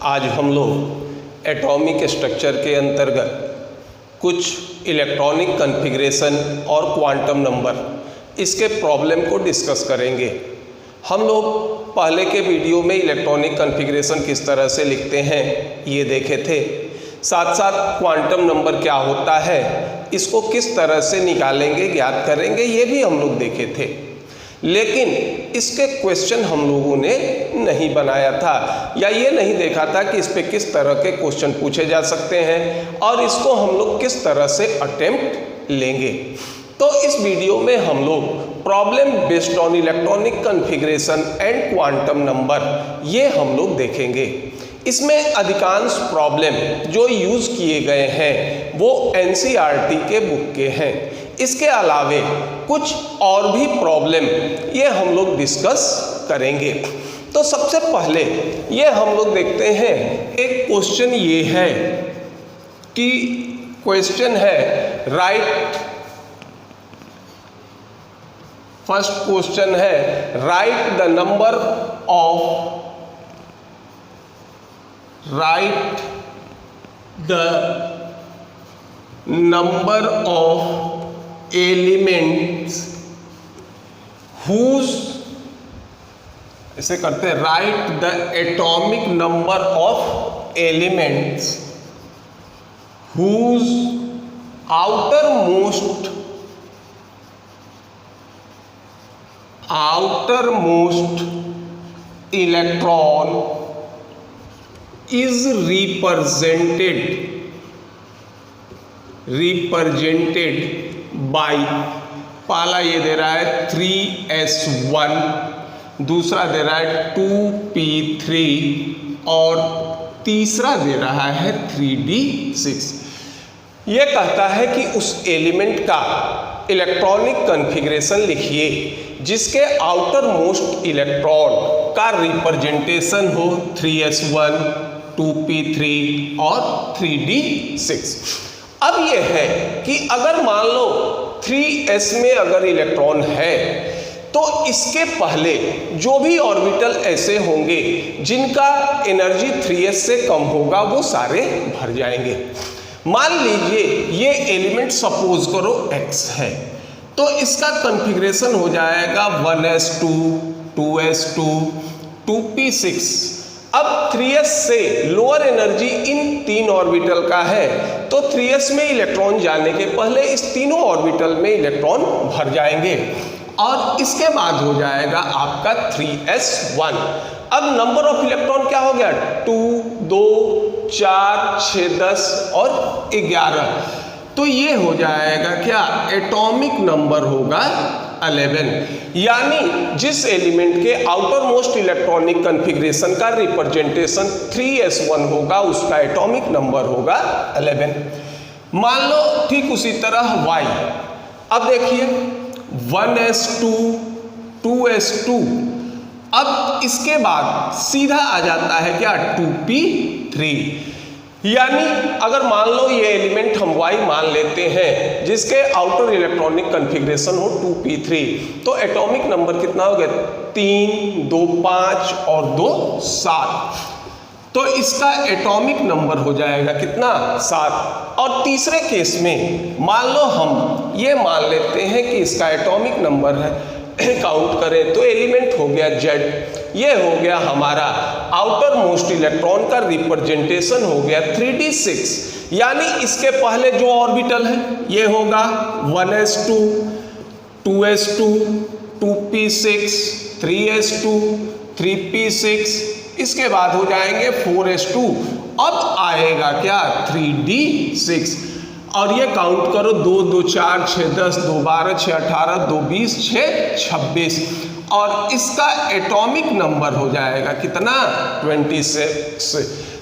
आज हम लोग एटॉमिक स्ट्रक्चर के अंतर्गत कुछ इलेक्ट्रॉनिक कॉन्फ़िगरेशन और क्वांटम नंबर इसके प्रॉब्लम को डिस्कस करेंगे। हम लोग पहले के वीडियो में इलेक्ट्रॉनिक कॉन्फ़िगरेशन किस तरह से लिखते हैं ये देखे थे, साथ साथ क्वांटम नंबर क्या होता है, इसको किस तरह से निकालेंगे, ज्ञात करेंगे, ये भी हम लोग देखे थे। लेकिन इसके क्वेश्चन हम लोगों ने नहीं बनाया था या ये नहीं देखा था कि इस पे किस तरह के क्वेश्चन पूछे जा सकते हैं और इसको हम लोग किस तरह से अटेम्प्ट लेंगे। तो इस वीडियो में हम लोग problem based on electronic configuration and quantum number ये हम लोग देखेंगे। इसमें अधिकांश प्रॉब्लम जो यूज़ किए गए हैं वो एनसीईआरटी के बुक के हैं। इसके अलावे कुछ और भी प्रॉब्लम ये हम लोग डिस्कस करेंगे। तो सबसे पहले ये हम लोग देखते हैं, एक क्वेश्चन ये है कि क्वेश्चन है फर्स्ट क्वेश्चन है right the number of elements whose, ऐसे करते हैं, right the atomic number of elements whose outermost electron is represented by, पहला ये दे रहा है 3s1, दूसरा दे रहा है 2p3 और तीसरा दे रहा है 3d6। ये कहता है कि उस एलिमेंट का इलेक्ट्रॉनिक कॉन्फ़िगरेशन लिखिए जिसके आउटर मोस्ट इलेक्ट्रॉन का रिप्रेजेंटेशन हो 3s1, 2p3 और 3d6। अब ये है कि अगर मान लो 3s में अगर इलेक्ट्रॉन है तो इसके पहले जो भी ऑर्बिटल ऐसे होंगे जिनका एनर्जी 3s से कम होगा वो सारे भर जाएंगे। मान लीजिए ये एलिमेंट सपोज करो x है तो इसका कॉन्फ़िगरेशन हो जाएगा 1s2, 2s2, 2p6। अब 3s से लोअर एनर्जी इन तीन ऑर्बिटल का है तो 3s में इलेक्ट्रॉन जाने के पहले इस तीनों ऑर्बिटल में इलेक्ट्रॉन भर जाएंगे और इसके बाद हो जाएगा आपका 3s1। अब नंबर ऑफ इलेक्ट्रॉन क्या हो गया, 2, 2, 4, 6, 10 और 11। तो ये हो जाएगा क्या, एटॉमिक नंबर होगा 11। यानी जिस एलिमेंट के आउटर मोस्ट इलेक्ट्रॉनिक कॉन्फ़िगरेशन का रिप्रेजेंटेशन 3s1 होगा उसका एटॉमिक नंबर होगा 11। मान लो ठीक उसी तरह y। अब देखिए 1s2, 2s2, अब इसके बाद सीधा आ जाता है क्या, 2p3। यानी अगर मान लो ये एलिमेंट हम y मान लेते हैं जिसके आउटर इलेक्ट्रॉनिक कॉन्फ़िगरेशन हो 2p3, तो एटॉमिक नंबर कितना हो गया, 3, 2, 5 और 2, 7। तो इसका एटॉमिक नंबर हो जाएगा कितना, 7। और तीसरे केस में मान लो हम ये मान लेते हैं कि इसका एटॉमिक नंबर है, काउंट करें तो एलिमेंट हो गया Z, ये हो गया हमारा आउटर मोस्ट इलेक्ट्रॉन का रिप्रेजेंटेशन हो गया 3d6। यानी इसके पहले जो ऑर्बिटल है ये होगा 1s2, 2s2, 2p6, 3s2, 3p6, इसके बाद हो जाएंगे 4s2, अब आएगा क्या, 3d6। और ये काउंट करो, 2, 2, 4, 6, 10, 2, 12, 6, 18, 2, 20, 6, 26 और इसका एटॉमिक नंबर हो जाएगा कितना, 26।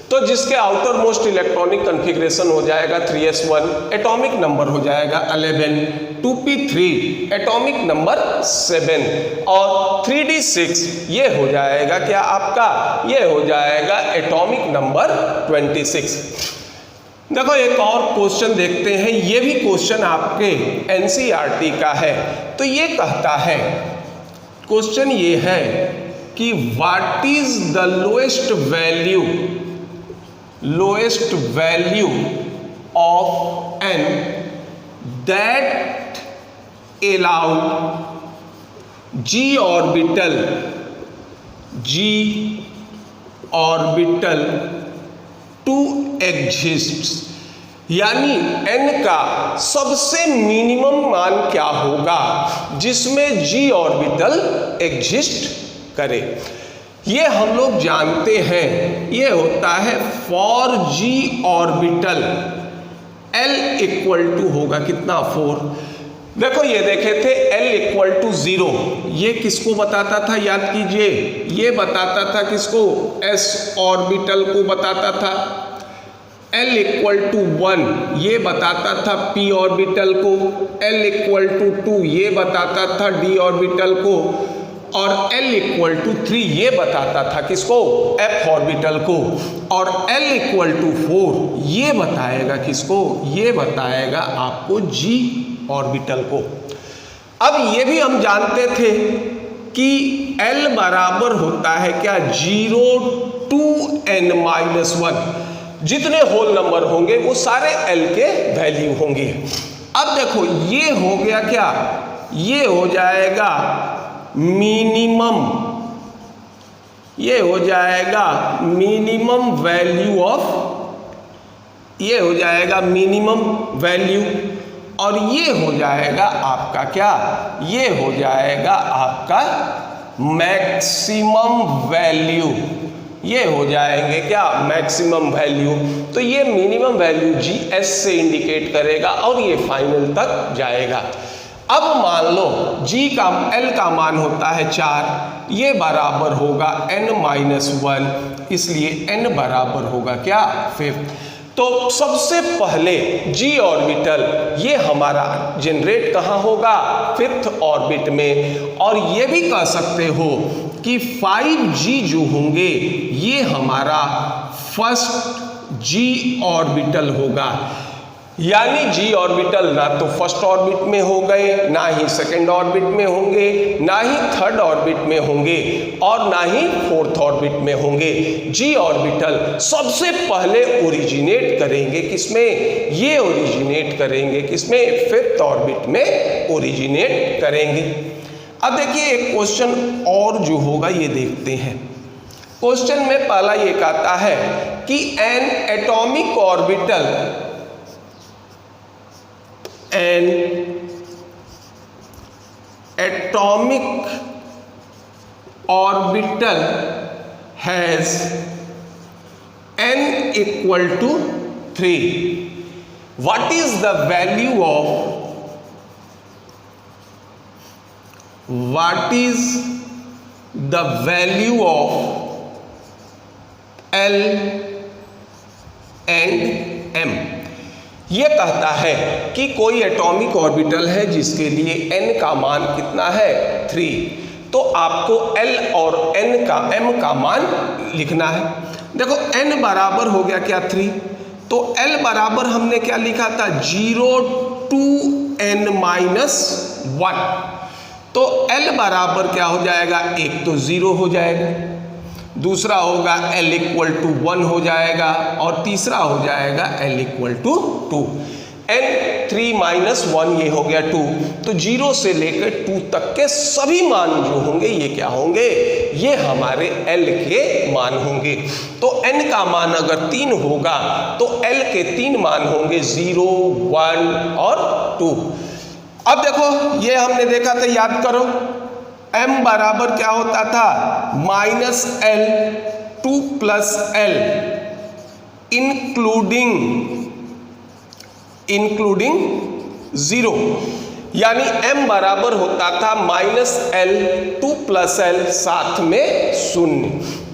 तो जिसके आउटर मोस्ट इलेक्ट्रॉनिक कॉन्फ़िगरेशन हो जाएगा 3s1, एटॉमिक नंबर हो जाएगा 11, 2p3 एटॉमिक नंबर 7 और 3d6 ये हो जाएगा क्या आपका, ये हो जाएगा एटॉमिक नंबर 26। देखो एक और क्वेश्चन देखते हैं, ये भी क्वेश्चन आपके एनसीईआरटी का है। तो ये कहता है, क्वेश्चन ये है कि what is the lowest value lowest value of n that allow g orbital to exist, यानी n का सबसे मिनिमम मान क्या होगा जिसमें g ऑर्बिटल एग्जिस्ट करे। ये हम लोग जानते हैं, ये होता है for g orbital l equal to होगा कितना 4। देखो ये देखे थे l इक्वल टू 0, ये किसको बताता था याद कीजिए, ये बताता था किसको, s ऑर्बिटल को बताता था। l इक्वल टू 1 ये बताता था p ऑर्बिटल को, l इक्वल टू 2 ये बताता था d ऑर्बिटल को, और l इक्वल टू 3 ये बताता था किसको, f ऑर्बिटल को, और l इक्वल टू 4 ये बताएगा किसको, ये बताएगा आपको g ऑर्बिटल को। अब ये भी हम जानते थे कि l बराबर होता है क्या, 0 to n-1, जितने होल नंबर होंगे वो सारे l के वैल्यू होंगे। अब देखो ये हो गया क्या, ये हो जाएगा मिनिमम, ये हो जाएगा मिनिमम वैल्यू ऑफ, ये हो जाएगा मिनिमम वैल्यू, और ये हो जाएगा आपका क्या, ये हो जाएगा आपका मैक्सिमम वैल्यू, ये हो जाएंगे क्या मैक्सिमम वैल्यू। तो ये मिनिमम वैल्यू GS से इंडिकेट करेगा और ये फाइनल तक जाएगा। अब मान लो L का मान होता है 4, ये बराबर होगा n-1, इसलिए n बराबर होगा क्या 5। तो सबसे पहले g ऑर्बिटल ये हमारा जनरेट कहाँ होगा, 5th ऑर्बिट में, और ये भी कह सकते हो कि 5g जो होंगे ये हमारा फर्स्ट g ऑर्बिटल होगा, यानी g ऑर्बिटल ना तो फर्स्ट ऑर्बिट में हो गए, ना ही सेकंड ऑर्बिट में होंगे, ना ही थर्ड ऑर्बिट में होंगे, और ना ही फोर्थ ऑर्बिट में होंगे। g ऑर्बिटल सबसे पहले ओरिजिनेट करेंगे किसमें, ये ओरिजिनेट करेंगे किसमें, 5th ऑर्बिट में ओरिजिनेट करेंगे। अब देखिए एक क्वेश्चन और जो होगा ये देखते हैं। क्वेश्चन में पहला ये कहता है कि N atomic orbital, an atomic orbital has n equal to 3. What is the value of, what is the value of L and M? ये कहता है कि कोई एटॉमिक ऑर्बिटल है जिसके लिए n का मान कितना है 3, तो आपको L और m का मान लिखना है। देखो n बराबर हो गया क्या 3, तो L बराबर हमने क्या लिखा था 0 to n-1, तो L बराबर क्या हो जाएगा, एक तो 0 हो जाएगा, दूसरा होगा L इक्वल टू 1 हो जाएगा, और तीसरा हो जाएगा L equal to 2। n 3 minus 1 ये हो गया 2, तो 0 से लेकर 2 तक के सभी मान जो होंगे ये क्या होंगे, ये हमारे L के मान होंगे। तो n का मान अगर 3 होगा तो L के 3 मान होंगे 0, 1 और 2। अब देखो ये हमने देखा था, याद करो m बराबर क्या होता था, -L 2 + L इंक्लूडिंग 0, यानी m बराबर होता था -L 2 + L साथ में 0।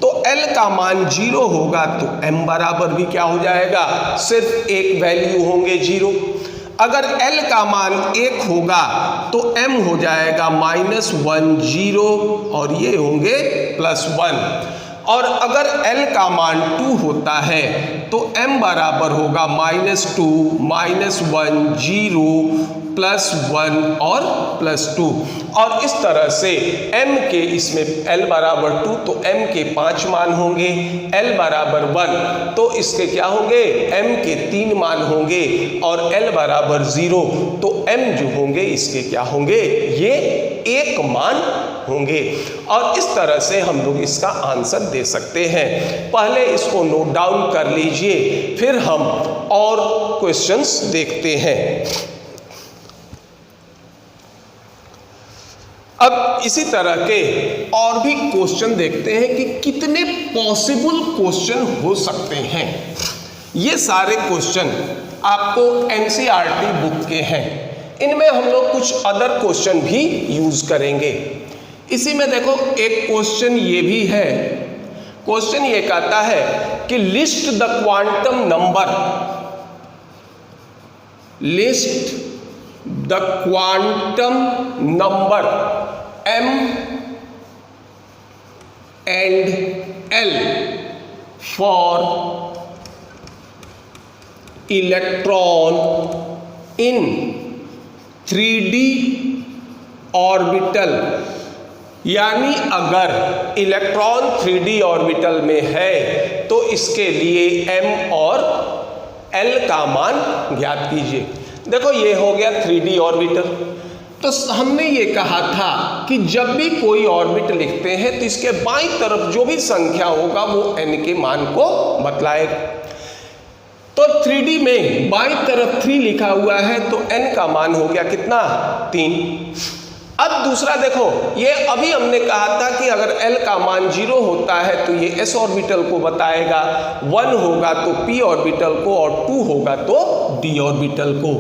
तो L का मान 0 होगा तो m बराबर भी क्या हो जाएगा, सिर्फ एक वैल्यू होंगे 0। अगर L का मान 1 होगा तो m हो जाएगा -1 0, और ये होंगे +1। और अगर L का मान 2 होता है तो M बराबर होगा -2, -1, 0, +1 और +2। और इस तरह से M के इसमें L बराबर 2 तो M के 5 मान होंगे, L बराबर 1 तो इसके क्या होंगे, M के 3 मान होंगे, और L बराबर 0 तो M जो होंगे इसके क्या होंगे, ये 1 मान होंगे। और इस तरह से हम लोग इसका आंसर दे सकते हैं। पहले इसको नोट डाउन कर लीजिए, फिर हम और क्वेश्चंस देखते हैं। अब इसी तरह के और भी क्वेश्चन देखते हैं कि कितने पॉसिबल क्वेश्चन हो सकते हैं। ये सारे क्वेश्चन आपको एनसीईआरटी बुक के हैं, इनमें हम लोग कुछ अदर क्वेश्चन भी यूज करेंगे। इसी में देखो एक क्वेश्चन ये भी है, क्वेश्चन ये कहता है कि list the quantum number, list the quantum number M and L for electron in 3D orbital. यानी अगर इलेक्ट्रॉन 3D ऑर्बिटल में है तो इसके लिए M और L का मान ज्ञात कीजिए। देखो ये हो गया 3D ऑर्बिटल। तो हमने ये कहा था कि जब भी कोई ऑर्बिट लिखते हैं तो इसके बाईं तरफ जो भी संख्या होगा वो n के मान को बतलाएगा। तो 3D में बाईं तरफ 3 लिखा हुआ है तो n का मान हो गया कितना, 3। अब दूसरा देखो, ये अभी हमने कहा था कि अगर L का मान 0 होता है तो ये s ऑर्बिटल को बताएगा, 1 होगा तो p ऑर्बिटल को, और 2 होगा तो d ऑर्बिटल को।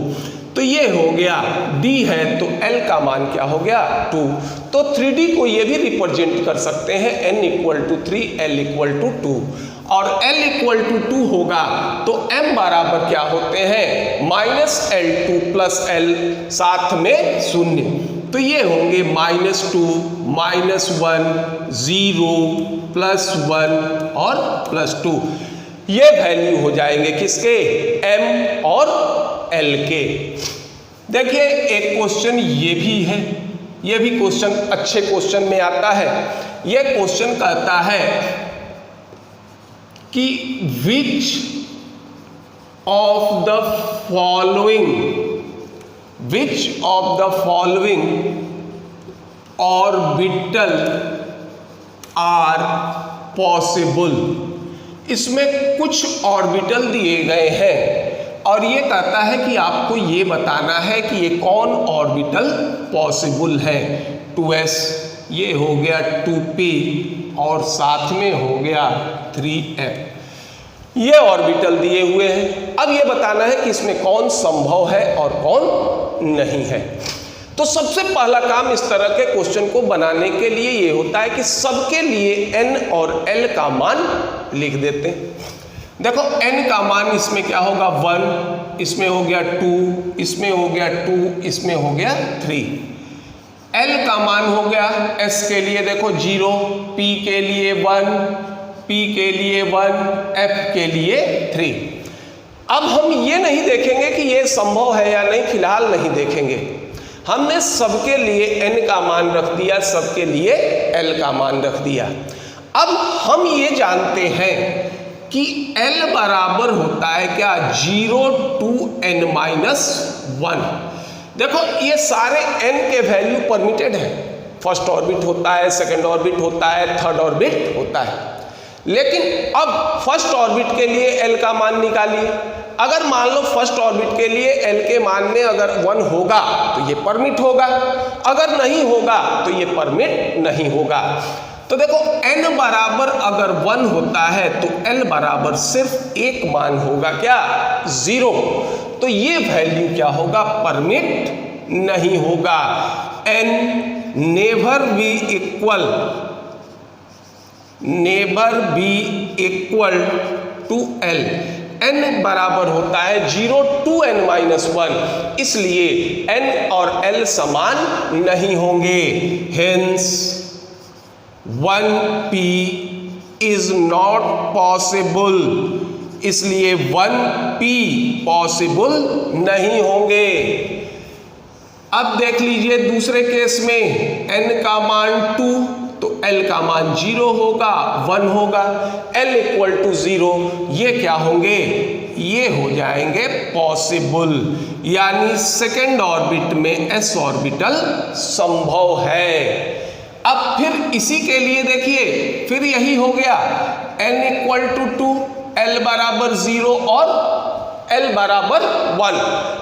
तो ये हो गया, d है तो L का मान क्या हो गया, 2। तो 3D को ये भी रिप्रेजेंट कर सकते हैं n = 3, L = 2, और L = 2 होगा तो M बराबर क्या होते हैं, -L2 + L साथ में 0। तो ये होंगे -2, -1, 0, +1 और +2। ये वैल्यू हो जाएंगे किसके, M और L के। देखिए एक क्वेश्चन ये भी है, ये भी क्वेश्चन अच्छे क्वेश्चन में आता है। ये क्वेश्चन कहता है कि which of the following orbital are possible. इसमें कुछ ऑर्बिटल दिए गए हैं और ये कहता है कि आपको ये बताना है कि ये कौन ऑर्बिटल पॉसिबल है। 2s, ये हो गया 2p, और साथ में हो गया 3f। ये ऑर्बिटल दिए हुए हैं। अब ये बताना है कि इसमें कौन संभव है और कौन नहीं है। तो सबसे पहला काम इस तरह के क्वेश्चन को बनाने के लिए ये होता है कि सबके लिए n और L का मान लिख देते हैं। देखो n का मान इसमें क्या होगा, 1, इसमें हो गया 2, इसमें हो गया 2, इसमें हो गया 3। L का मान हो गया, s के लिए देखो 0, p के लिए 1, p के लिए 1, f के लिए 3। अब हम ये नहीं देखेंगे कि ये संभव है या नहीं, फिलहाल नहीं देखेंगे। हमने सबके लिए n का मान रख दिया, सबके लिए L का मान रख दिया। अब हम ये जानते हैं कि L बराबर होता है क्या, 0 to n-1। देखो ये सारे n के वैल्यू परमिटेड है। फर्स्ट ऑर्बिट होता है, सेकंड ऑर्बिट होता है, थर्ड ऑर्बिट होता है। लेकिन अब फर्स्ट ऑर्बिट के लिए L का मान निकालिए। अगर मान लो फर्स्ट ऑर्बिट के लिए L के मान में अगर 1 होगा तो ये परमिट होगा, अगर नहीं होगा तो ये परमिट नहीं होगा। तो देखो n बराबर अगर 1 होता है तो L बराबर सिर्फ एक मान होगा क्या, 0। तो ये वैल्यू क्या होगा, परमिट नहीं होगा। n never be equal to L। n बराबर होता है 0 to n-1, इसलिए n और L समान नहीं होंगे। Hence 1p is not possible, इसलिए 1p पॉसिबल नहीं होंगे। अब देख लीजिए दूसरे केस में n का मान 2 तो l का मान 0 होगा, 1 होगा। l इक्वल टू 0, ये क्या होंगे, ये हो जाएंगे पॉसिबल, यानी सेकेंड ऑर्बिट में s ऑर्बिटल संभव है। अब फिर इसी के लिए देखिए, फिर यही हो गया n इक्वल टू 2, l बराबर 0 और l बराबर 1,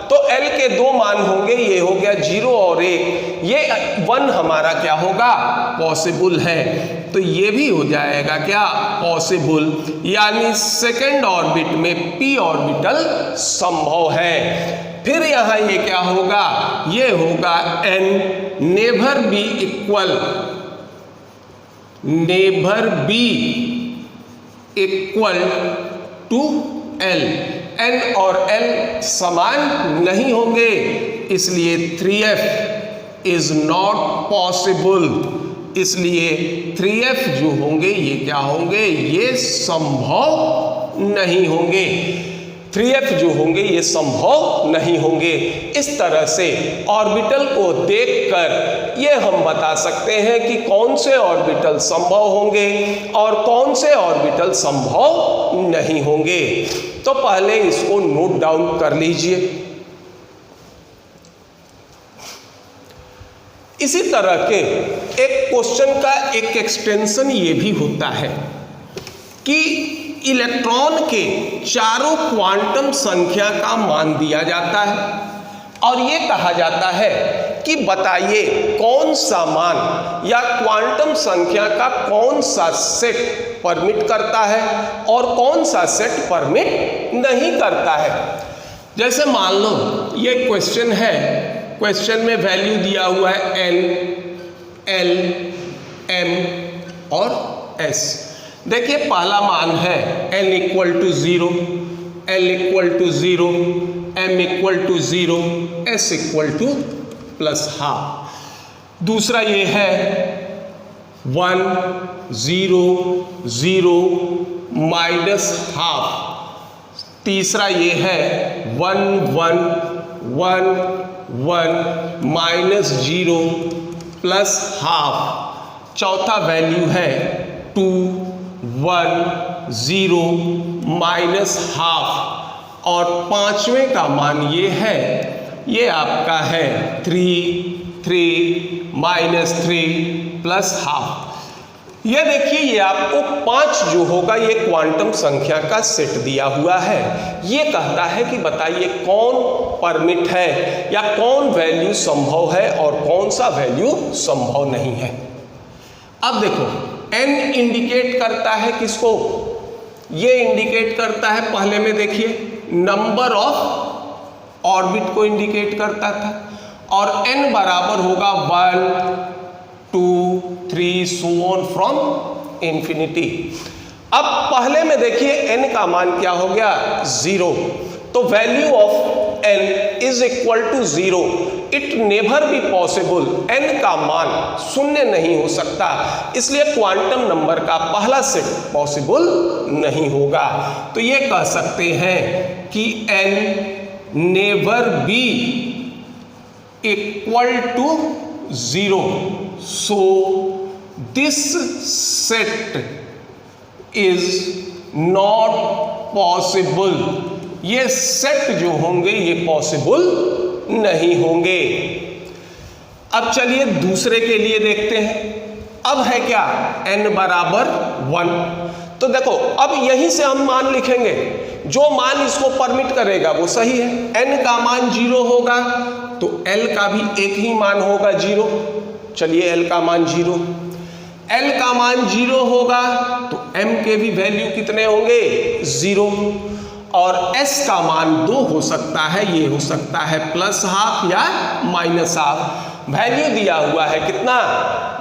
तो l के दो मान होंगे, ये हो गया 0 और 1, ये 1 हमारा क्या होगा, पॉसिबल है, तो ये भी हो जाएगा क्या, पॉसिबल, यानी सेकेंड ऑर्बिट में p ऑर्बिटल संभव है। फिर यहाँ ये क्या होगा, ये होगा n never be equal, never be equal to l, n और l समान नहीं होंगे, इसलिए 3f इज नॉट पॉसिबल, इसलिए 3f जो होंगे ये क्या होंगे, ये संभव नहीं होंगे, 3f जो होंगे ये संभव नहीं होंगे। इस तरह से ऑर्बिटल को देखकर ये हम बता सकते हैं कि कौन से ऑर्बिटल संभव होंगे और कौन से ऑर्बिटल संभव नहीं होंगे। तो पहले इसको नोट डाउन कर लीजिए। इसी तरह के एक क्वेश्चन का एक एक्सटेंशन ये भी होता है कि इलेक्ट्रॉन के चारों क्वांटम संख्या का मान दिया जाता है और ये कहा जाता है कि बताइए कौन सा मान या क्वांटम संख्या का कौन सा सेट परमिट करता है और कौन सा सेट परमिट नहीं करता है। जैसे मान लो ये क्वेश्चन है, क्वेश्चन में वैल्यू दिया हुआ है n, l, m और s। देखिए पहला मान है n equal to 0, l equal to 0, m equal to 0, s equal to plus half. दूसरा ये है 1, 0, 0 माइनस हाफ। तीसरा ये है 1, 1, 1, 1 माइनस 0 प्लस हाफ। चौथा वैल्यू है 2, 1, 0 माइनस हाफ और पांचवें का मान ये है, ये आपका है 3, 3 माइनस 3 प्लस हाफ। ये देखिए ये आपको 5 जो होगा ये क्वांटम संख्या का सेट दिया हुआ है। ये कहता है कि बताइए कौन परमिट है या कौन वैल्यू संभव है और कौन सा वैल्यू संभव नहीं है। अब देखो n इंडिकेट करता है किसको, ये इंडिकेट करता है, पहले में देखिए नंबर ऑफ ऑर्बिट को इंडिकेट करता था और n बराबर होगा 1, 2, 3 सो ऑन फ्रॉम इंफिनिटी। अब पहले में देखिए n का मान क्या हो गया, 0, तो value of n is equal to 0। It never be possible, n का मान शून्य नहीं हो सकता, इसलिए क्वांटम नंबर का पहला सेट पॉसिबल नहीं होगा। तो ये कह सकते हैं कि n never be equal to 0, so this set is not possible। ये सेट जो होंगे ये पॉसिबल नहीं होंगे। अब चलिए दूसरे के लिए देखते हैं। अब है क्या, n बराबर 1। तो देखो अब यहीं से हम मान लिखेंगे, जो मान इसको परमिट करेगा वो सही है। n का मान 0 होगा तो l का भी एक ही मान होगा 0। चलिए l का मान 0, l का मान 0 होगा तो m के भी वैल्यू कितने होंगे, 0। और s का मान 2 हो सकता है, ये हो सकता है प्लस हाफ या माइनस हाफ। वैल्यू दिया हुआ है कितना,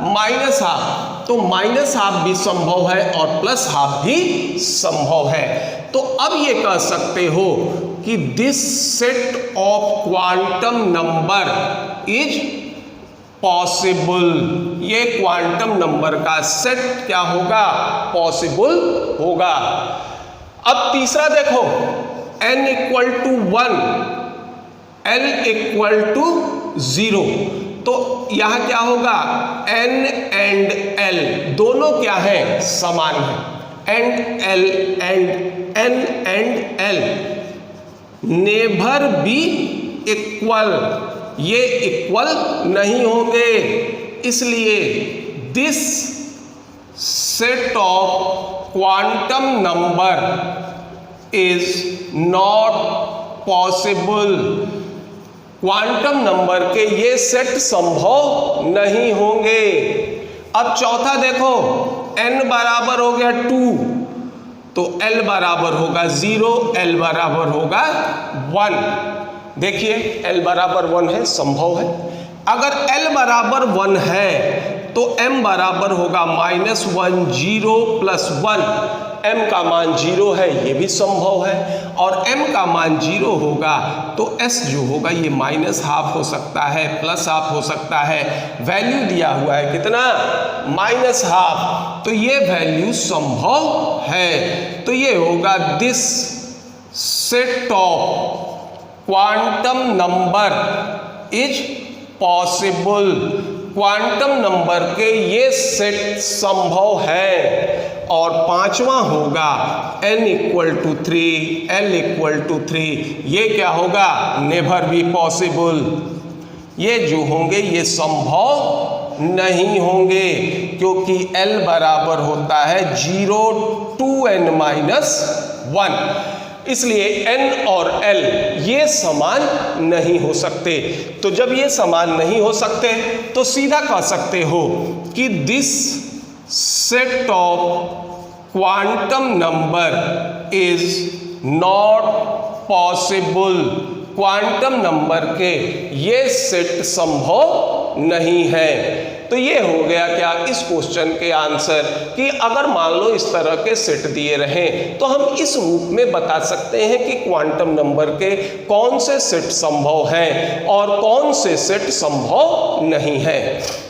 माइनस हाफ, तो माइनस हाफ भी संभव है और प्लस हाफ भी संभव है। तो अब ये कह सकते हो कि this set of quantum number is possible, ये क्वांटम नंबर का सेट क्या होगा, पॉसिबल होगा। अब तीसरा देखो, n equal to 1, l equal to 0, तो यहां क्या होगा, n एंड l दोनों क्या है, समान है, and l and n and l never be equal, ये इक्वल नहीं होंगे, इसलिए this set of quantum number is not possible, quantum number के ये सेट संभव नहीं होंगे। अब चौथा देखो, n बराबर हो गया 2, तो l बराबर होगा 0, l बराबर होगा 1। देखिए l बराबर 1 है, संभव है। अगर l बराबर 1 है तो m बराबर होगा -1, 0 + 1, m का मान 0 है, ये भी संभव है। और m का मान 0 होगा तो s जो होगा ये -½ हो सकता है, +½ हो सकता है। वैल्यू दिया हुआ है कितना, -½ तो ये वैल्यू संभव है। तो ये होगा this set of quantum number is possible, quantum number के ये सेट संभव है। और पांचवा होगा n equal to 3, l equal to 3, ये क्या होगा, नेवर बी पॉसिबल, ये जो होंगे ये संभव नहीं होंगे, क्योंकि l बराबर होता है 0 to n-1, इसलिए n और l ये समान नहीं हो सकते। तो जब ये समान नहीं हो सकते तो सीधा कह सकते हो कि this set of quantum number is not possible, quantum number के ये सेट संभव नहीं है। तो ये हो गया क्या इस क्वेश्चन के आंसर, कि अगर मान लो इस तरह के सेट दिए रहें तो हम इस रूप में बता सकते हैं कि क्वांटम नंबर के कौन से सेट संभव हैं और कौन से सेट संभव नहीं है।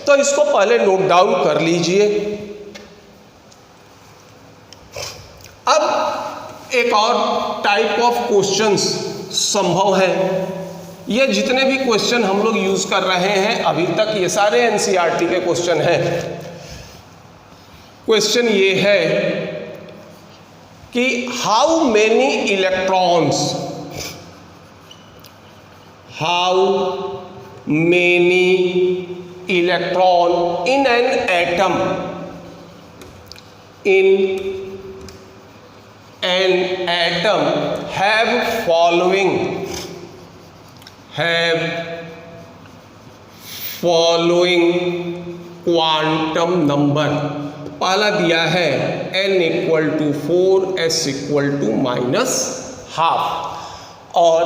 तो इसको पहले नोट डाउन कर लीजिए। अब एक और टाइप ऑफ क्वेश्चंस संभव है। ये जितने भी क्वेश्चन हम लोग यूज कर रहे हैं अभी तक, ये सारे एनसीईआरटी के क्वेश्चन हैं। क्वेश्चन ये है कि how many electrons, how many electron in an atom, in an atom have following quantum number। पहला दिया है n equal to 4, s equal to -½ और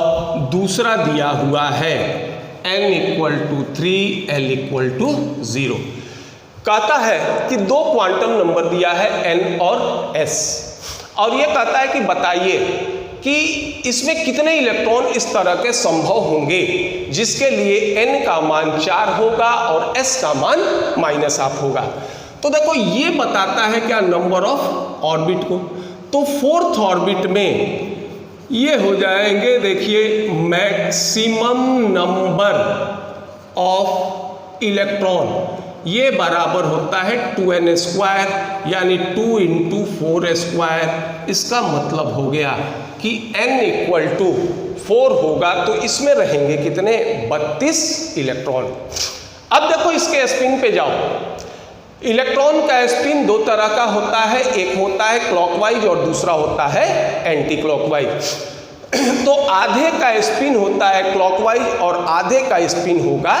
दूसरा दिया हुआ है n equal to 3, l equal to 0। कहता है कि दो क्वांटम नंबर दिया है n और s, और ये कहता है कि बताइए कि इसमें कितने इलेक्ट्रॉन इस तरह के संभव होंगे जिसके लिए n का मान 4 होगा और s का मान -½ होगा। तो देखो ये बताता है क्या, नंबर ऑफ ऑर्बिट को। तो 4th ऑर्बिट में ये हो जाएंगे, देखिए मैक्सिमम नंबर ऑफ इलेक्ट्रॉन, ये बराबर होता है 2n², यानी 2 × 4²। इसका मतलब हो गया कि n इक्वल टू 4 होगा तो इसमें रहेंगे कितने, 32 इलेक्ट्रॉन। अब देखो इसके स्पिन पे जाओ। इलेक्ट्रॉन का स्पिन दो तरह का होता है, एक होता है क्लॉकवाइज और दूसरा होता है एंटी क्लॉकवाइज। तो आधे का स्पिन होता है क्लॉकवाइज और आधे का स्पिन होगा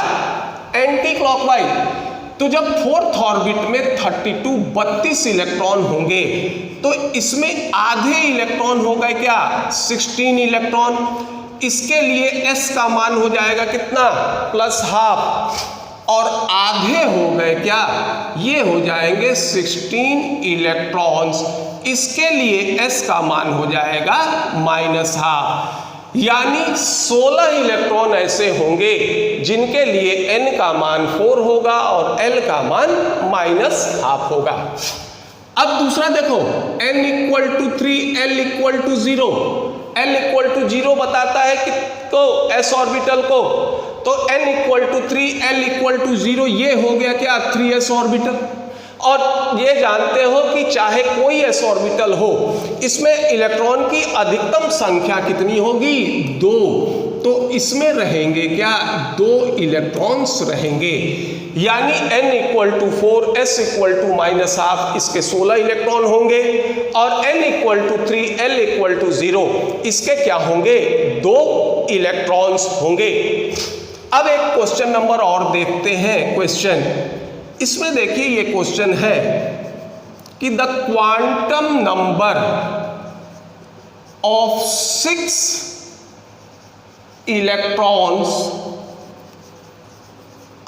एंटी क्लॉकवाइज। तो जब 4th ऑर्बिट में 32 इलेक्ट्रॉन होंगे तो इसमें आधे इलेक्ट्रॉन हो गए क्या, 16 इलेक्ट्रॉन। इसके लिए s का मान हो जाएगा कितना, +½ और आधे हो गए क्या, ये हो जाएंगे 16 इलेक्ट्रॉन्स। इसके लिए s का मान हो जाएगा -½ यानी 16 इलेक्ट्रॉन ऐसे होंगे जिनके लिए n का मान 4 होगा और l का मान -½ होगा। अब दूसरा देखो, n = 3, l = 0। l = 0 बताता है कि तो s ऑर्बिटल को, तो n = 3, l = 0, ये हो गया क्या 3s ऑर्बिटल। और ये जानते हो कि चाहे कोई s ऑर्बिटल हो, इसमें इलेक्ट्रॉन की अधिकतम संख्या कितनी होगी? 2। तो इसमें रहेंगे क्या? 2 इलेक्ट्रॉन्स रहेंगे। यानी n = 4, s = -½ इसके 16 इलेक्ट्रॉन होंगे और n = 3, l = 0 इसके क्या होंगे? 2 इलेक्ट्रॉन्स होंगे। अब एक क्वेश्चन नंबर और देखते हैं। क्वेश्चन इसमें देखिए, ये क्वेश्चन है कि the quantum number of 6 electrons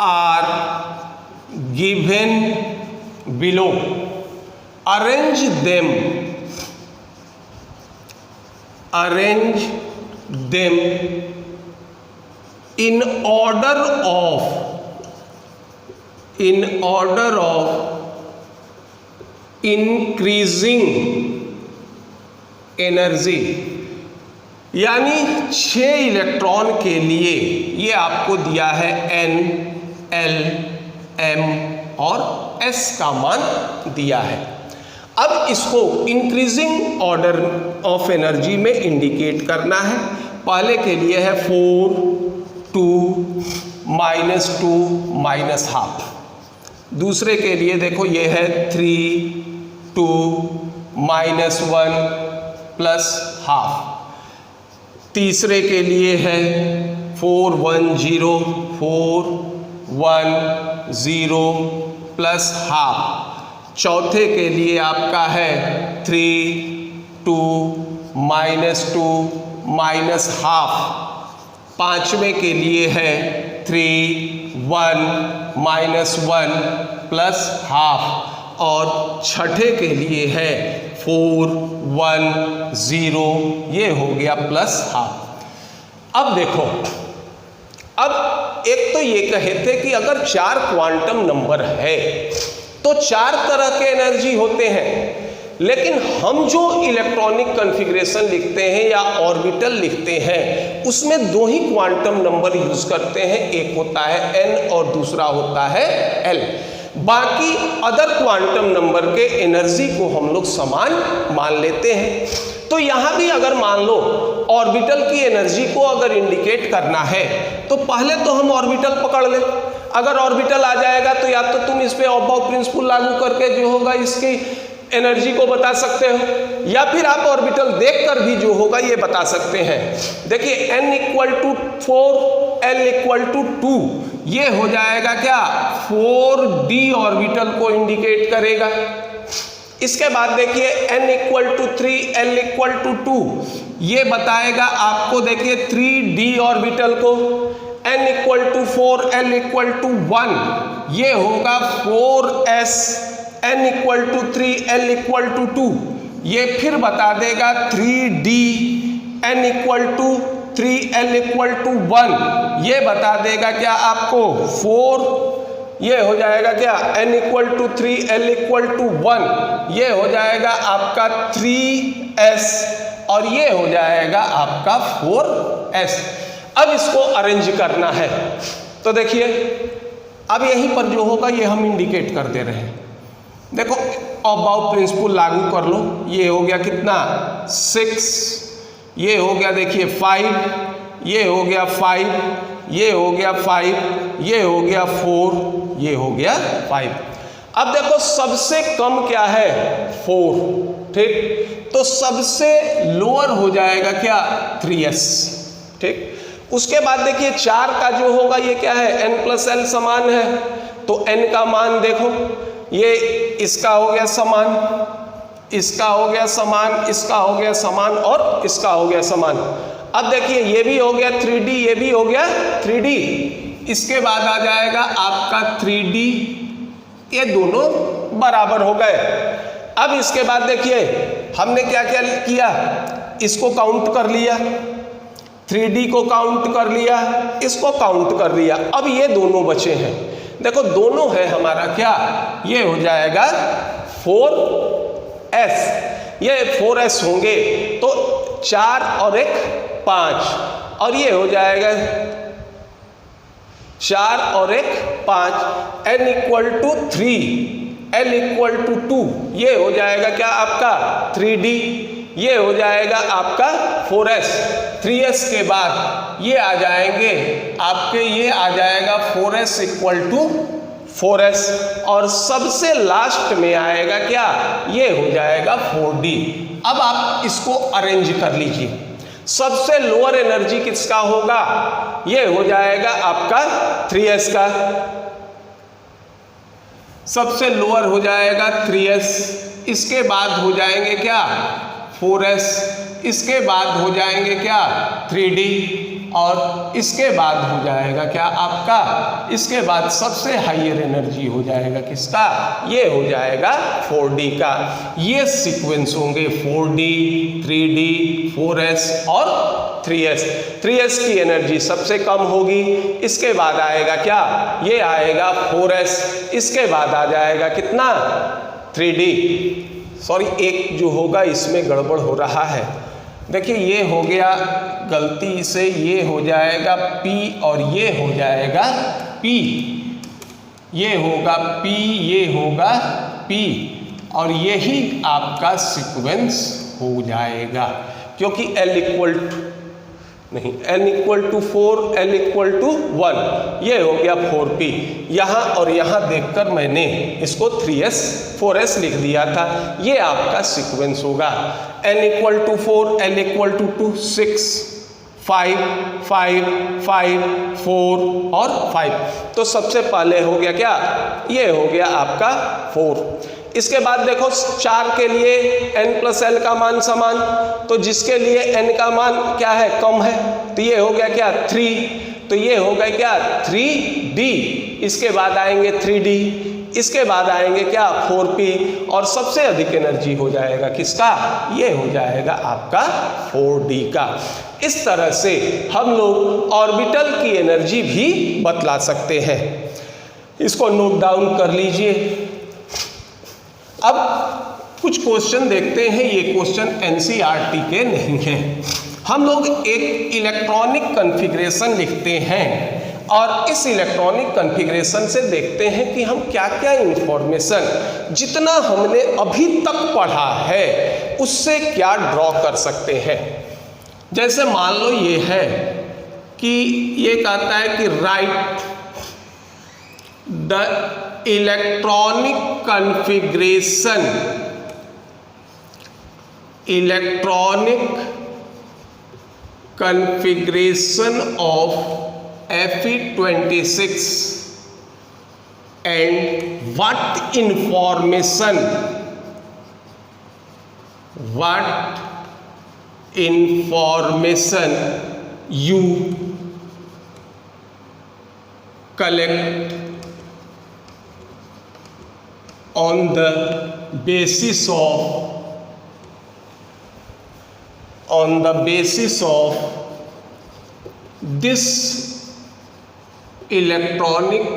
are given below, arrange them in order of increasing energy। यानी 6 इलेक्ट्रॉन के लिए ये आपको दिया है n, l, m और s का मान दिया है। अब इसको इंक्रीजिंग ऑर्डर ऑफ एनर्जी में इंडिकेट करना है। पहले के लिए है 4, 2, -2, -½ दूसरे के लिए देखो ये है 3, 2, -1 +½ तीसरे के लिए है 4, 1, 0, 4, 1, 0 +½ चौथे के लिए आपका है 3, 2, -2, -½ पांचवें के लिए है 3, 1, -1 +½ और छठे के लिए है 4, 1, 0 ये हो गया +½ अब देखो, अब एक तो ये कहे थे कि अगर 4 क्वांटम नंबर है तो 4 तरह के एनर्जी होते हैं, लेकिन हम जो इलेक्ट्रॉनिक कॉन्फ़िगरेशन लिखते हैं या ऑर्बिटल लिखते हैं उसमें 2 ही क्वांटम नंबर यूज करते हैं, एक होता है n और दूसरा होता है l। बाकी अदर क्वांटम नंबर के एनर्जी को हम लोग समान मान लेते हैं। तो यहाँ भी अगर मान लो ऑर्बिटल की एनर्जी को अगर इंडिकेट करना है तो पहले तो हम ऑर्बिटल पकड़ लें। अगर ऑर्बिटल आ जाएगा तो या तो तुम इस पे अबाउ प्रिंसिपल लागू करके जो होगा इसकी एनर्जी को बता सकते हो, या फिर आप ऑर्बिटल देखकर भी जो होगा ये बता सकते हैं। देखिए n = 4, l = 2 ये हो जाएगा क्या 4d ऑर्बिटल को इंडिकेट करेगा। इसके बाद देखिए n = 3, l = 2 ये बताएगा आपको, देखिए 3d ऑर्बिटल को। n = 4, l = 1 ये होगा 4s। n = 3, l = 2 ये फिर बता देगा 3d। n = 3, l = 1 ये बता देगा क्या आपको 4 ये हो जाएगा क्या n = 3, l = 1 ये हो जाएगा आपका 3s और ये हो जाएगा आपका 4s। अब इसको अरेंज करना है तो देखिए अब यहीं पर जो होगा ये हम इंडिकेट कर दे रहे हैं। देखो अबाउ प्रिंसिपल लागू कर लो, ये हो गया कितना 6, ये हो गया देखिए 5, ये हो गया 5, ये हो गया 5, ये हो गया 4, ये हो गया 5। अब देखो सबसे कम क्या है 4, ठीक, तो सबसे लोअर हो जाएगा क्या 3s, ठीक। उसके बाद देखिए 4 का जो होगा ये क्या है n + l समान है, तो n का मान देखो ये इसका हो गया समान, इसका हो गया समान, इसका हो गया समान और इसका हो गया समान। अब देखिए ये भी हो गया 3d, ये भी हो गया 3d। इसके बाद आ जाएगा आपका 3d, ये दोनों बराबर हो गए। अब इसके बाद देखिए हमने क्या क्या किया, इसको काउंट कर लिया, 3D को काउंट कर लिया, इसको काउंट कर लिया। अब ये दोनों बचे हैं, देखो दोनों है हमारा क्या, ये हो जाएगा 4s, ये 4s होंगे तो 4 और 1 5, और ये हो जाएगा 4 और 1 5, n equal to 3, l equal to 2, ये हो जाएगा क्या आपका 3D, ये हो जाएगा आपका 4s। 3s के बाद ये आ जाएंगे आपके, ये आ जाएगा 4s इक्वल टू 4s, और सबसे लास्ट में आएगा क्या, ये हो जाएगा 4D। अब आप इसको अरेंज कर लीजिए, सबसे लोअर एनर्जी किसका होगा, ये हो जाएगा आपका 3s का, सबसे लोअर हो जाएगा 3s, इसके बाद हो जाएंगे क्या 4s, इसके बाद हो जाएंगे क्या 3D, और इसके बाद हो जाएगा क्या आपका, इसके बाद सबसे हाईयर एनर्जी हो जाएगा किसका, ये हो जाएगा 4D का। ये सीक्वेंस होंगे 4D, 3D, 4s और 3s। 3s की एनर्जी सबसे कम होगी, इसके बाद आएगा क्या, ये आएगा 4s, इसके बाद आ जाएगा कितना 3D। सॉरी, एक जो होगा इसमें गड़बड़ हो रहा है, देखिए ये हो गया गलती से, ये हो जाएगा P और ये हो जाएगा P, ये होगा P, ये होगा P, और यही आपका सीक्वेंस हो जाएगा, क्योंकि L इक्वल टू नहीं, n equal to 4, L equal to 1, ये हो गया 4P। यहाँ और यहाँ देखकर मैंने इसको 3s 4s लिख दिया था, ये आपका सीक्वेंस होगा। n equal to 4, L equal to 2, 6, 5, 5, 5, 4 और 5। तो सबसे पहले हो गया क्या, ये हो गया आपका 4। इसके बाद देखो 4 के लिए n प्लस l का मान समान, तो जिसके लिए n का मान क्या है, कम है, तो ये हो गया क्या 3, तो ये हो गया क्या 3D, इसके बाद आएंगे 3D, इसके बाद आएंगे क्या 4P, और सबसे अधिक एनर्जी हो जाएगा किसका, ये हो जाएगा आपका 4D का। इस तरह से हम लोग ऑर्बिटल की एनर्जी भी बतला सकते हैं, इसको नोट डाउन कर लीजिए। अब कुछ क्वेश्चन देखते हैं, ये क्वेश्चन NCERT के नहीं हैं। हम लोग एक इलेक्ट्रॉनिक कॉन्फ़िगरेशन लिखते हैं और इस इलेक्ट्रॉनिक कॉन्फ़िगरेशन से देखते हैं कि हम क्या क्या इंफॉर्मेशन जितना हमने अभी तक पढ़ा है उससे क्या ड्रॉ कर सकते हैं। जैसे मान लो ये है कि ये कहता है कि right the electronic configuration, electronic configuration of Fe26 and what information you collect on the basis of this electronic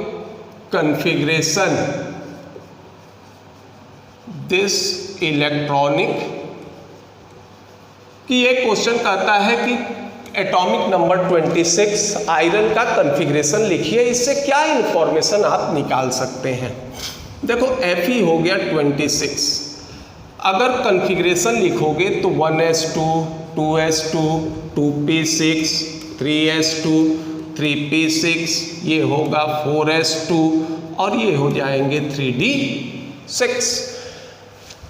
configuration, this electronic कि एक क्वेश्चन कहता है कि एटॉमिक नंबर 26 आयरन का कॉन्फ़िगरेशन लिखिए, इससे क्या इंफॉर्मेशन आप निकाल सकते हैं। देखो Fe हो गया 26, अगर कॉन्फ़िगरेशन लिखोगे तो 1s2, 2s2, 2p6, 3s2, 3p6, ये होगा 4s2 और ये हो जाएंगे 3d6।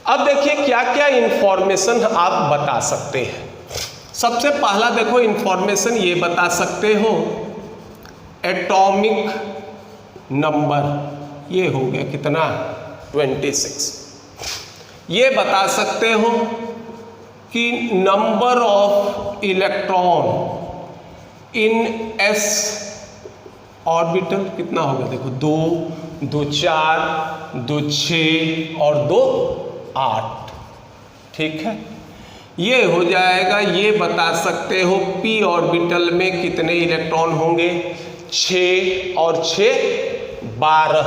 अब देखिए क्या क्या इंफॉर्मेशन आप बता सकते हैं। सबसे पहला देखो इंफॉर्मेशन ये बता सकते हो एटॉमिक नंबर, ये हो गया कितना 26। ये बता सकते हो कि number of electron in s orbital कितना होगा, देखो 2, 2 4, 2 6 और 2 8, ठीक है। ये हो जाएगा, ये बता सकते हो p ऑर्बिटल में कितने इलेक्ट्रॉन होंगे, 6 और 6 12,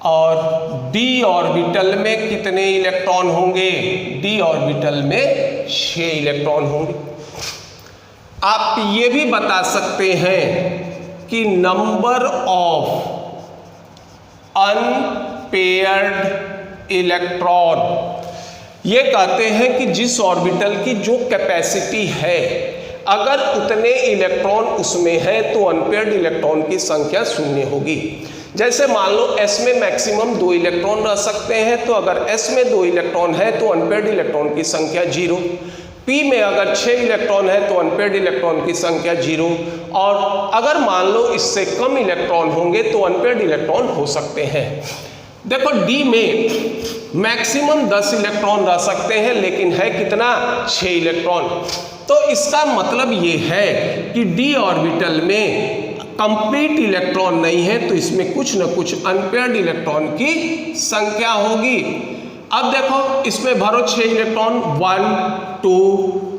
और d ऑर्बिटल में कितने इलेक्ट्रॉन होंगे, d ऑर्बिटल में 6 इलेक्ट्रॉन होंगे। आप ये भी बता सकते हैं कि नंबर ऑफ अनपेयर्ड इलेक्ट्रॉन, ये कहते हैं कि जिस ऑर्बिटल की जो कैपेसिटी है, अगर उतने इलेक्ट्रॉन उसमें है तो अनपेयर्ड इलेक्ट्रॉन की संख्या 0 होगी। जैसे मान लो s में मैक्सिमम 2 इलेक्ट्रॉन रह सकते हैं, तो अगर s में 2 इलेक्ट्रॉन है तो अनपेयर्ड इलेक्ट्रॉन की संख्या 0। p में अगर 6 इलेक्ट्रॉन है तो अनपेयर्ड इलेक्ट्रॉन की संख्या 0, और अगर मान लो इससे कम इलेक्ट्रॉन होंगे तो अनपेयर्ड इलेक्ट्रॉन हो सकते हैं। देखो d में मैक्सिमम 10 इलेक्ट्रॉन रह सकते हैं, लेकिन है कितना, 6 इलेक्ट्रॉन। तो इसका मतलब ये है कि d ऑर्बिटल में कंप्लीट इलेक्ट्रॉन नहीं है, तो इसमें कुछ न कुछ अनपेयर्ड इलेक्ट्रॉन की संख्या होगी। अब देखो इसमें भरो 6 इलेक्ट्रॉन, 1 2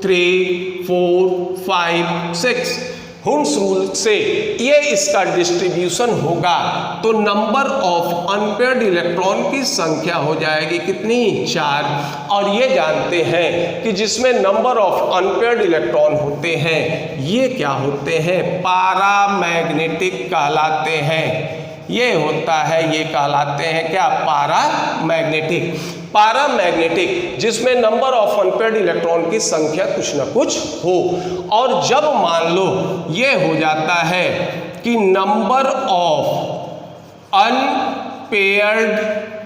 3 4 5 6, हुन्स रूल से ये इसका डिस्ट्रीब्यूशन होगा, तो नंबर ऑफ अनपेयर्ड इलेक्ट्रॉन की संख्या हो जाएगी कितनी, 4। और ये जानते हैं कि जिसमें नंबर ऑफ अनपेयर्ड इलेक्ट्रॉन होते हैं ये क्या होते हैं, पैरामैग्नेटिक कहलाते हैं। ये होता है, ये कहलाते हैं क्या, पैरामैग्नेटिक। पैरामैग्नेटिक जिसमें नंबर ऑफ अनपेयर्ड इलेक्ट्रॉन की संख्या कुछ न कुछ हो। और जब मान लो ये हो जाता है कि नंबर ऑफ अनपेयर्ड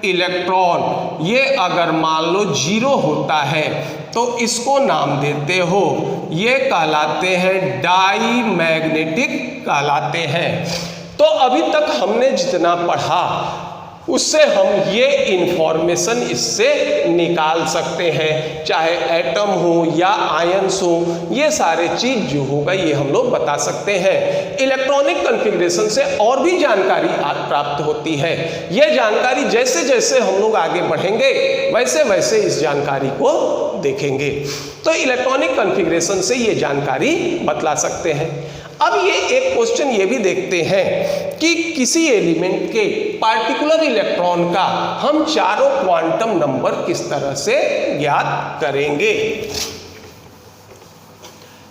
इलेक्ट्रॉन ये अगर मान लो 0 होता है तो इसको नाम देते हो, ये कहलाते हैं डाईमैग्नेटिक कहलाते हैं। तो अभी तक हमने जितना पढ़ा उससे हम ये इंफॉर्मेशन इससे निकाल सकते हैं, चाहे एटम हो या आयंस हो, ये सारे चीज जो होगा ये हम लोग बता सकते हैं। इलेक्ट्रॉनिक कॉन्फ़िगरेशन से और भी जानकारी प्राप्त होती है। ये जानकारी जैसे जैसे हम लोग आगे बढ़ेंगे वैसे वैसे इस जानकारी को देखेंगे। तो इलेक्ट्रॉनिक कॉन्फ़िगरेशन से ये जानकारी बतला सकते हैं। अब ये एक क्वेश्चन ये भी देखते हैं कि किसी एलिमेंट के पार्टिकुलर इलेक्ट्रॉन का हम चारों क्वांटम नंबर किस तरह से ज्ञात करेंगे।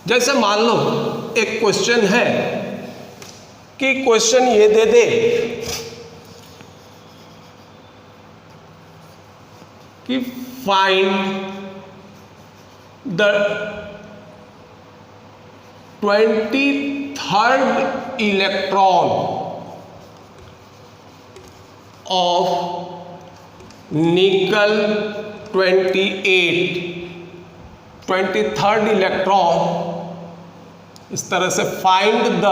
जैसे मान लो एक क्वेश्चन है कि क्वेश्चन ये दे दे कि find the 23rd electron of निकल 28, 23rd इलेक्ट्रॉन, इस तरह से find the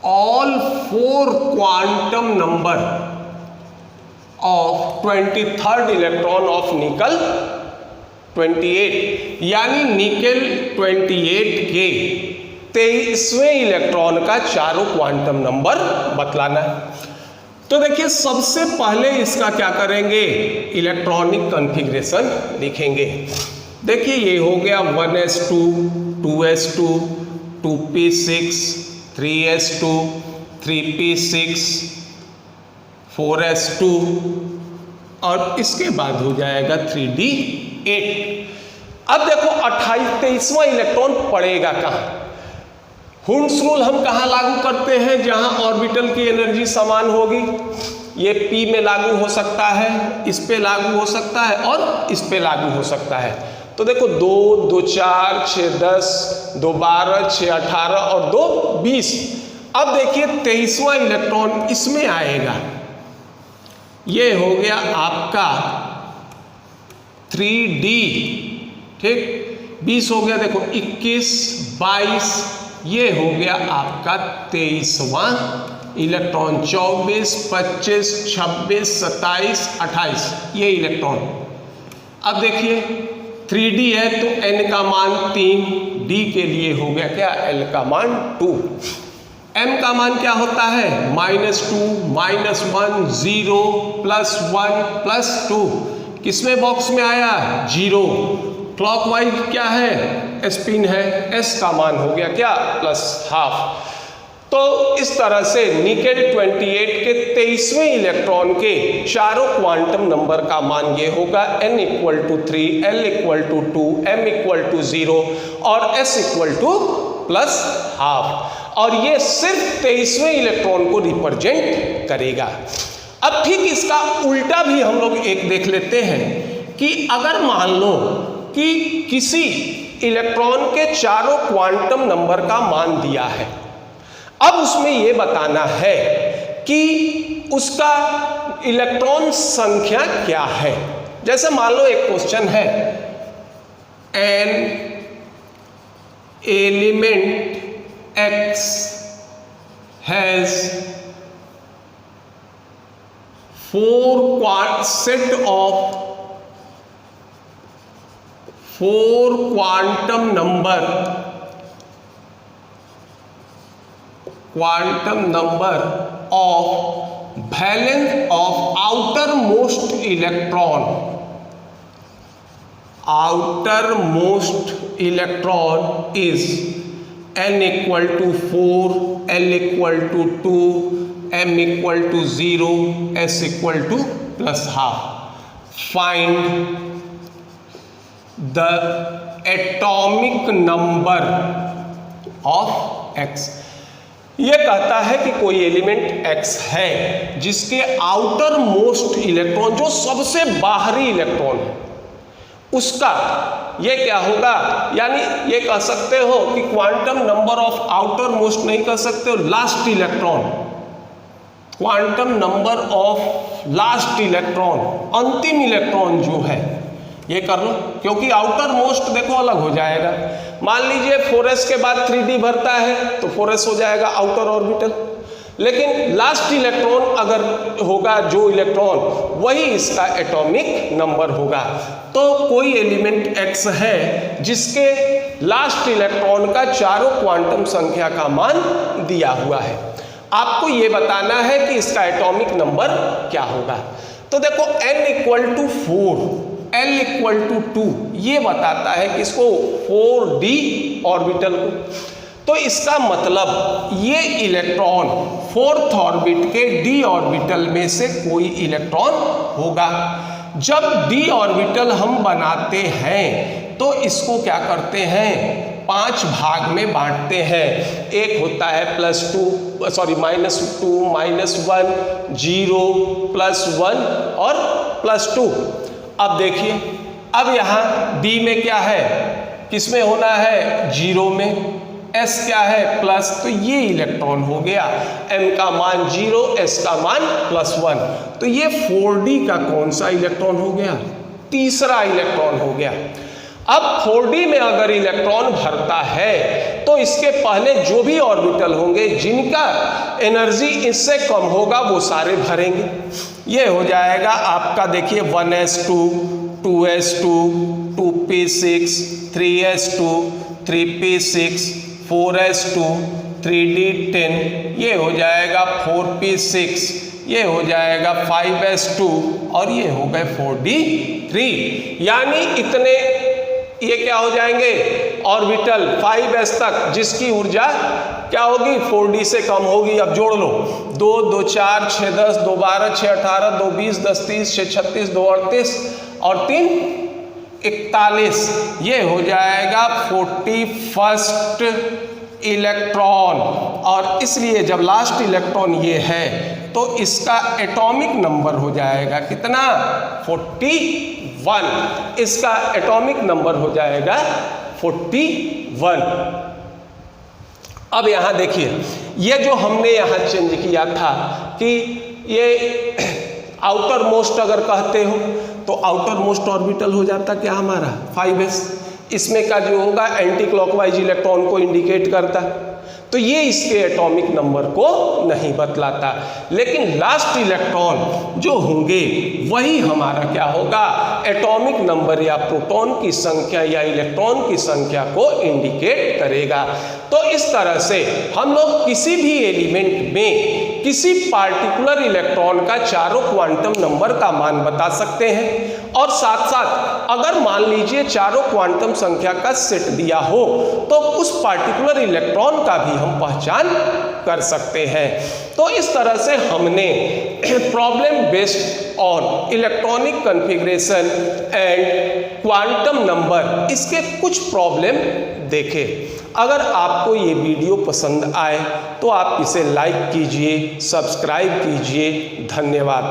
all 4 quantum number of 23rd electron of निकल 28, यानी निकेल 28 के 23वें इलेक्ट्रॉन का चारों क्वांटम नंबर बतलाना है। तो देखिए सबसे पहले इसका क्या करेंगे, इलेक्ट्रॉनिक कॉन्फ़िगरेशन लिखेंगे। देखिए ये हो गया 1s2, 2s2, 2p6, 3s2, 3p6, 4s2, और इसके बाद हो जाएगा 3d8। अब देखो 23वां इलेक्ट्रॉन पड़ेगा कहाँ, हुन्स रूल हम कहाँ लागू करते हैं, जहां ऑर्बिटल की एनर्जी समान होगी। ये p में लागू हो सकता है, इस पे लागू हो सकता है और इस पे लागू हो सकता है। तो देखो 2, 2 4, 6 10, 2 12, 6 18 और 2 20। अब देखिए 23वां इलेक्ट्रॉन इसमें आएगा, ये हो गया आपका 3d, ठीक, 20 हो गया, देखो 21, 22, ये हो गया आपका 23वां इलेक्ट्रॉन, 24, 25, 26, 27, 28 ये इलेक्ट्रॉन। अब देखिए 3d है तो n का मान 3, d के लिए हो गया क्या, l का मान 2, m का मान क्या होता है, -2, -1, 0, +1, +2, किसमें बॉक्स में आया 0, क्लॉकवाइज क्या है स्पिन है, एस का मान हो गया क्या +½ तो इस तरह से निकेल 28 के 23वें इलेक्ट्रॉन के चारों क्वांटम नंबर का मान ये होगा n = 3, l = 2, m = 0 और s = +½ और ये सिर्फ 23वें इलेक्ट्रॉन को रिप्रेजेंट करेगा। अब ठीक इसका उल्टा भी हम लोग एक देख लेते हैं कि अगर मान लो कि किसी इलेक्ट्रॉन के चारों क्वांटम नंबर का मान दिया है, अब उसमें ये बताना है कि उसका इलेक्ट्रॉन संख्या क्या है। जैसे मान लो एक क्वेश्चन है an element X has 4 set of 4 quantum number of valence of outermost electron is n = 4, l = 2, m = 0, s = +½ find the atomic number of X। ये कहता है कि कोई एलिमेंट X है जिसके आउटर मोस्ट इलेक्ट्रॉन, जो सबसे बाहरी इलेक्ट्रॉन है, उसका ये क्या होगा, यानी ये कह सकते हो कि quantum number of outer most नहीं कह सकते हो, last electron, quantum number of last electron, अंतिम इलेक्ट्रॉन जो है, ये कर लो, क्योंकि आउटर मोस्ट देखो अलग हो जाएगा। मान लीजिए 4s के बाद 3d भरता है तो 4s हो जाएगा आउटर ऑर्बिटल, लेकिन लास्ट इलेक्ट्रॉन अगर होगा जो इलेक्ट्रॉन, वही इसका एटॉमिक नंबर होगा। तो कोई एलिमेंट X है जिसके लास्ट इलेक्ट्रॉन का चारों क्वांटम संख्या का मान दिया हुआ है, आपको ये बताना है कि इसका एटॉमिक नंबर क्या होगा। तो देखो n = 4, l = 2, ये बताता है कि इसको 4d ऑर्बिटल को, तो इसका मतलब ये इलेक्ट्रॉन 4th ऑर्बिट के d ऑर्बिटल में से कोई इलेक्ट्रॉन होगा। जब d ऑर्बिटल हम बनाते हैं तो इसको क्या करते हैं, 5 भाग में बांटते हैं। एक होता है -2, -1, 0, +1 और +2। अब देखिए, अब यहाँ d में क्या है, किस में होना है 0 में, s क्या है प्लस, तो ये इलेक्ट्रॉन हो गया, m का मान 0, s का मान +1, तो ये 4d का कौन सा इलेक्ट्रॉन हो गया, तीसरा इलेक्ट्रॉन हो गया। अब 4d में अगर इलेक्ट्रॉन भरता है तो इसके पहले जो भी ऑर्बिटल होंगे जिनका एनर्जी इससे कम होगा वो सारे भरेंगे। ये हो जाएगा आपका, देखिए 1s2, 2s2, 2p6, 3s2, 3p6, 4s2, 3d10, ये हो जाएगा 4p6, ये हो जाएगा 5s2 और ये हो गए 4d3। यानी इतने ये क्या हो जाएंगे ऑर्बिटल 5s तक, जिसकी ऊर्जा क्या होगी 4d से कम होगी। अब जोड़ लो, 2, 2, 4, 6, 10, 2, 12, 6, 18, 2, 20, 10, 30, 6, 36, 2, 38 और 3, 41, ये हो जाएगा 41st इलेक्ट्रॉन। और इसलिए जब लास्ट इलेक्ट्रॉन ये है तो इसका एटॉमिक नंबर हो जाएगा कितना, 41, इसका एटॉमिक नंबर हो जाएगा 41। अब यहाँ देखिए, ये जो हमने यहाँ चेंज किया था कि ये आउटर मोस्ट अगर कहते हो तो आउटर मोस्ट ऑर्बिटल हो जाता क्या हमारा 5s, इसमें का जो होगा एंटी क्लॉकवाइज इलेक्ट्रॉन को इंडिकेट करता, तो ये इसके एटॉमिक नंबर को नहीं बतलाता। लेकिन लास्ट इलेक्ट्रॉन जो होंगे वही हमारा क्या होगा, एटॉमिक नंबर या प्रोटॉन की संख्या या इलेक्ट्रॉन की संख्या को इंडिकेट करेगा। तो इस तरह से हम लोग किसी भी एलिमेंट में किसी पार्टिकुलर इलेक्ट्रॉन का चारों क्वांटम नंबर का मान बता सकते हैं और साथ साथ अगर मान लीजिए चारों क्वांटम संख्या का सेट दिया हो तो उस पार्टिकुलर इलेक्ट्रॉन का भी हम पहचान कर सकते हैं। तो इस तरह से हमने problem based on electronic configuration and quantum number इसके कुछ प्रॉब्लम देखे। अगर आपको ये वीडियो पसंद आए तो आप इसे लाइक कीजिए, सब्सक्राइब कीजिए। धन्यवाद।